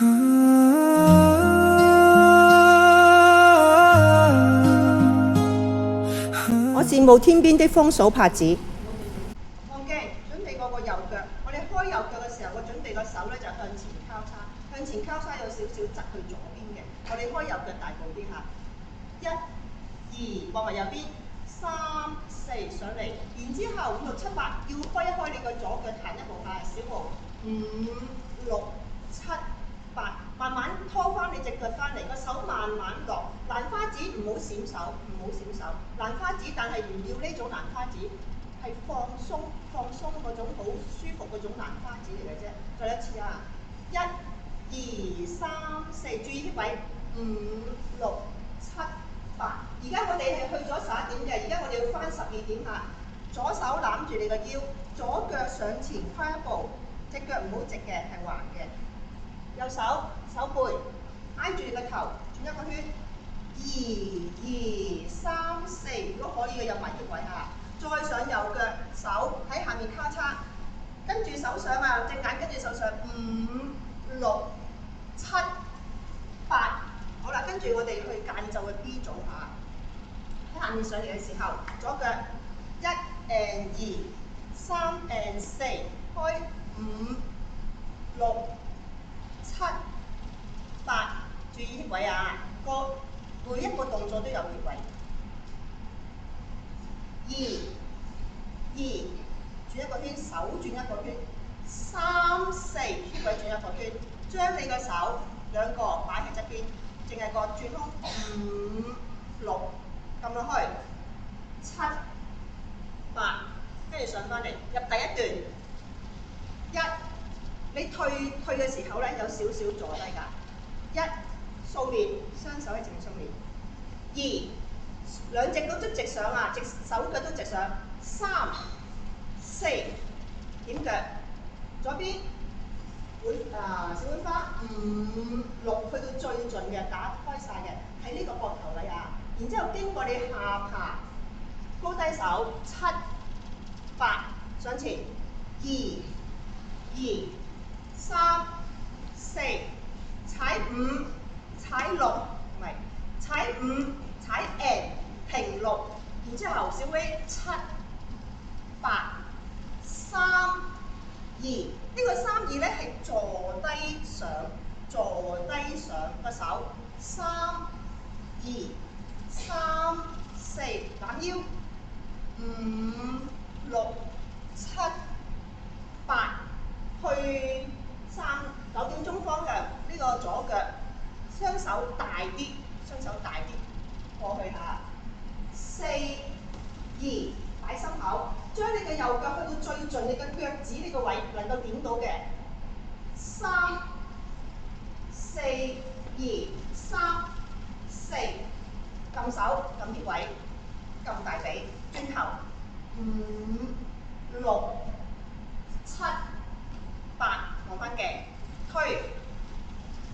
我羨慕天邊的風數拍子。放鏡，準備個右腳。我哋開右腳嘅時候，我準備個手咧就向前交叉，向前交叉有少少側去左邊嘅。我哋開右腳大步啲嚇，一、二，望埋右邊，三、四上嚟，然之後5、6、7、8，要開一開你個左腳行一步嚇，小步5、6、7、8，慢慢拖翻你隻腳翻嚟，個手慢慢落。蘭花指唔好閃手，唔好閃手。蘭花指，但係唔要呢種蘭花指，係放鬆嗰種好舒服嗰種蘭花指嚟嘅啫。再一次啊，1、2、3、4，注意啲位，5、6、7、8。而家我哋係去咗11點嘅，而家我哋要翻12點嚇。左手攬住你個腰，左腳上前跨一步，隻腳唔好直嘅，係橫嘅。右手手背挨住你個頭，轉一個圈。2、3、4，如果可以嘅有埋啲位嚇。再上右腳，手喺下面交叉，跟住手上啊，隻眼跟住手上5、6、7、8。好啦，跟住我哋去間奏嘅 B 組嚇。喺下面上嚟嘅時候，左腳1 and 2、3 and 4，開5、6、7、8，注意啲位啊！每一個動作都有啲位。2、轉一個圈，手轉一個圈。3、4，啲位轉一個圈。將你個手兩個擺喺側邊，淨係個轉空5、6，撳落去7、8，跟住上翻嚟入第一段。你退嘅時候咧，有少少坐低㗎。1，掃面，雙手喺前面掃面。2，兩隻都直上啊，手腳都直上。3、4，點腳，左邊小碗花5、6，去到最盡嘅，打開晒嘅，喺呢個膊頭位啊。然之後經過你下巴，高低手7、8，上前2、3、4，踩5、踩6，唔係踩5、踩 N， 停6，然之後小 V 7、8、3、2，呢個3、2咧係坐低上個手，3、2、3、4，攬腰5、6、7、8，去9點鐘方向，呢個左腳雙手大啲，過去下4、2，擺心口，將你嘅右腳去到最盡，你嘅腳趾呢個位能夠點到嘅3、4、2、3、4，撳手撳啲位，撳大髀，轉頭5、6、7、8，望翻鏡，推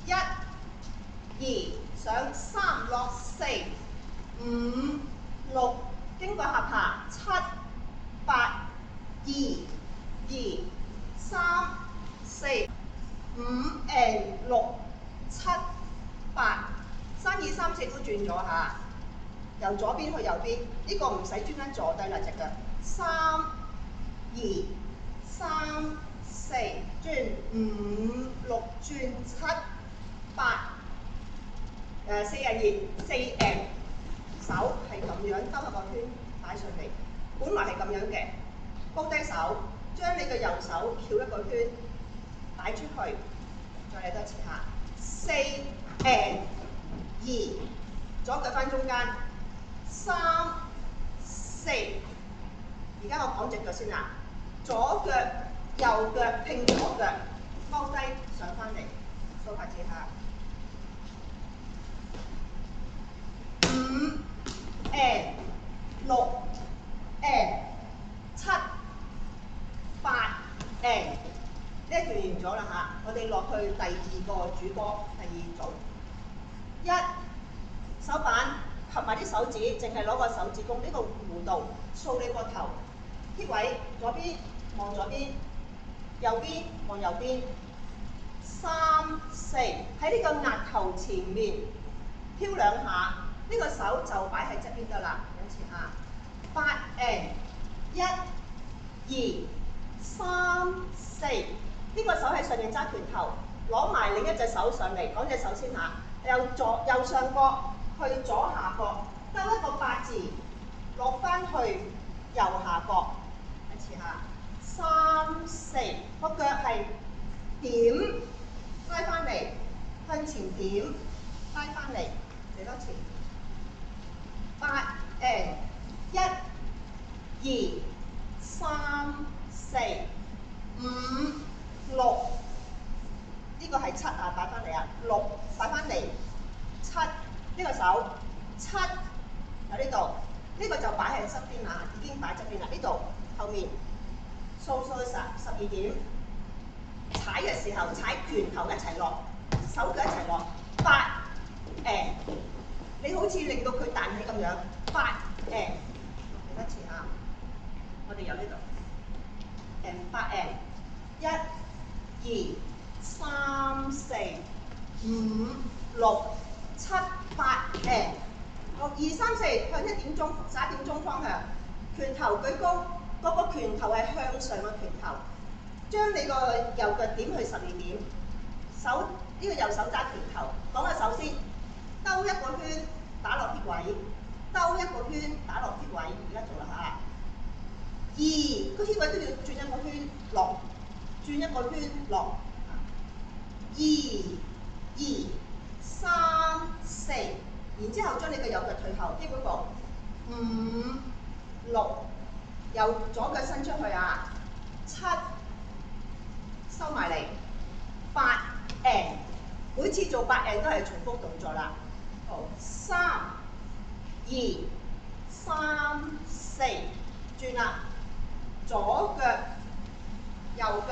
1、2，上3、落4、5、6，經過下巴7、8、2、3、4、5 and 6、7、8，3、2、3、4都轉咗下，由左邊去右邊，呢個唔使專登坐低啦隻腳。3、2、3、4，轉5、6，轉7、8，42，4 and， 手係咁樣兜下個圈擺上嚟，本來係咁樣嘅，高低手，將你嘅右手翹一個圈擺出去，再嚟多次下，4 and 2，左腳翻中間，3、4，而家我講隻腳先啦，左腳右腳拼左腳，踎低上翻嚟，掃下字下。5 and 6 and 7、8 and， 呢一段完咗啦嚇，我哋落去第2個主歌，第2組。手板合埋啲手指，淨係攞個手指公呢個弧度掃你個頭，啲位左邊望左邊，右邊望右邊，3、4，喺呢個額頭前面挑兩下，呢個手就擺喺側邊得啦。向前下，8 and 1、2、3、4，呢個手喺上面揸拳頭，攞埋另一隻手上嚟，講隻手先嚇，右上角去左下角，兜一個8字，落翻去右下角，向前下，3、4，個腳係點拉翻嚟，向前點拉翻嚟，嚟多次，8 and 1、2、3、4、5、6，呢個係7啊，擺翻嚟啊，6擺翻嚟，7呢個手7喺呢度，呢個就擺喺側邊啦，已經擺側邊啦，呢度後面數12點，踩嘅時候踩拳頭一齊落，手腳一齊落，8 and， 你好似令到佢彈起咁樣，8 and， 嚟多次嚇，我哋由呢度，and 8 and 1、2、3、4、5、6、7、8 and， 好2、3、4向11點鐘方向，拳頭舉高，嗰個拳頭係向上嘅拳頭，將你個右腳點去12點，手呢個右手揸拳頭，講個手先，兜一個圈打落啲位，兜一個圈打落啲位，而家做啦嚇。2個圈位都要轉一個圈落，轉一個圈落。2、3、4，然之後將你嘅右腳退後，基本步。5、6，由左腳伸出去啊。7，收埋嚟。8 and， 每次做8 and 都係重複動作啦。好，3、2、3、4，轉啦。左腳、右腳、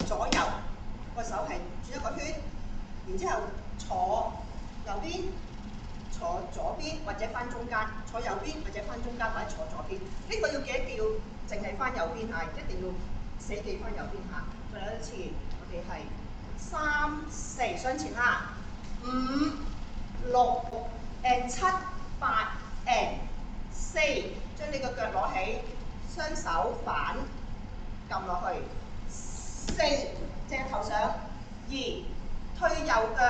左右，個手係轉一個圈，然之後坐右邊，坐左邊或者翻中間，坐右邊或者翻中間或者坐左邊。呢個要記得叫，淨係翻右邊嚇，一定要寫記翻右邊嚇。再嚟一次，我哋係3、4上前啦，5、6 and 7、8 and 4，將你個腳攞起，雙手反撳落去。4，正頭上。2，退右腳，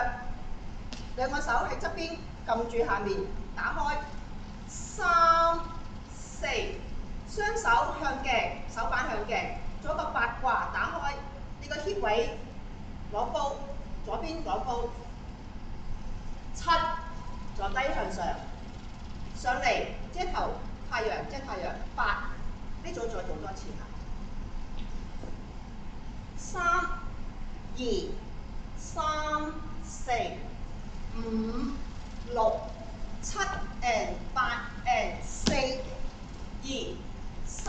兩個手喺側邊撳住下面，打開。3、4，雙手向鏡，手板向鏡，做一個八卦打開。你個 hip 位攞高，左邊攞高。7，坐低向上，上嚟遮頭太陽，遮太陽。8，呢組再做多次嚇。3、2、3、4、5、6、7 and 8 and 4、2、3、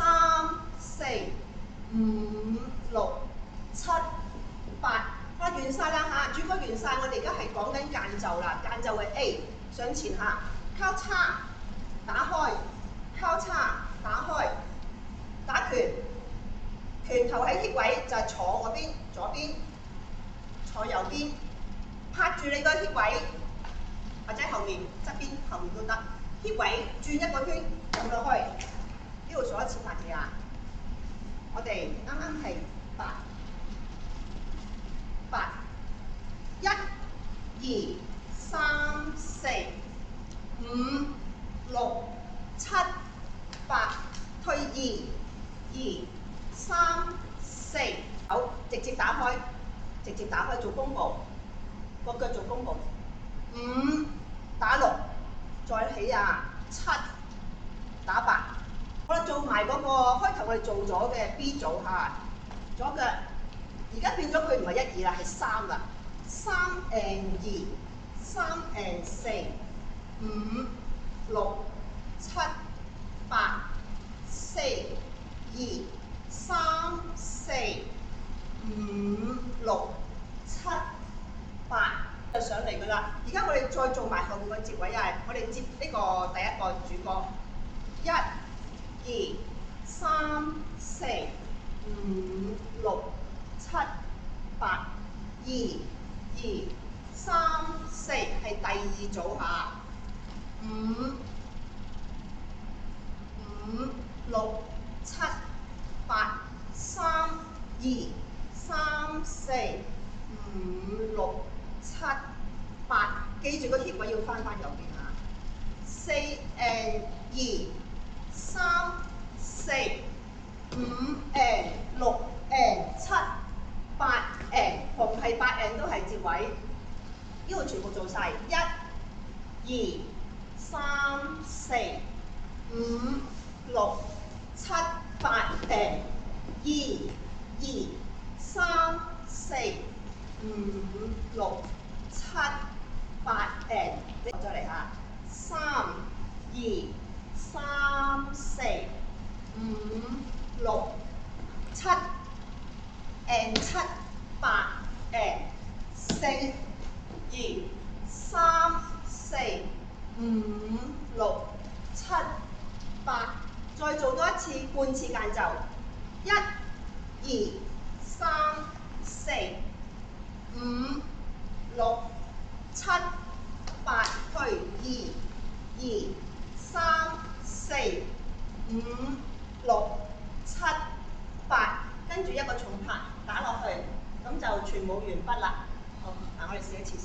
4、5、6、7、8，哇完晒啦嚇！主歌完晒，我哋而家係講緊間奏啦，間奏嘅 A 上前下，交叉打開，交叉打開，打拳。拳頭喺 hip 位就係坐嗰邊，左邊，坐右邊，拍住你個 hip 位，或者後面側邊後面都得。hip 位轉一個圈撳落去，呢度數一次拍字啊！我哋啱啱係8、1、2、3、4、5、6、7、8，退2、3、4，好，直接打開，做弓步，個腳做弓步。5打6，再起啊！7打8，我哋做埋嗰個開頭我哋做咗嘅 B 組嚇，左腳，而家變咗佢唔係1、2啦，係3啦。3 and 2、3 and 4、5、6、7、8、4、2、3、4、5、6、7、8就上嚟㗎啦。而家我哋再做埋後面個接位啊！我哋接呢個第一個主歌，1、2、3、4、5、6、7、2、2、3、4係第二組下。5、5、6、7、8、3、2、3、4、5、6、7、8，記住個鐵軌要翻右邊啊！4 and 2、3、4、5 and 6 and 7、8 and 紅係8 and 都係接位，呢度全部做晒1、2、3、4、5、6、7、8 and 2、2、3、4、5、6、7、8 and 再嚟下3、2、3、4、5、6、7 and 7、8 and 4、2、3、4、5、6、7、8，再做多一次半次間奏，1、2、3、4、5、6、7、8，去2、2、3、4、5、6、7、8，跟住一個重拍打落去，咁就全部完畢啦。好，嗱我哋試一次先。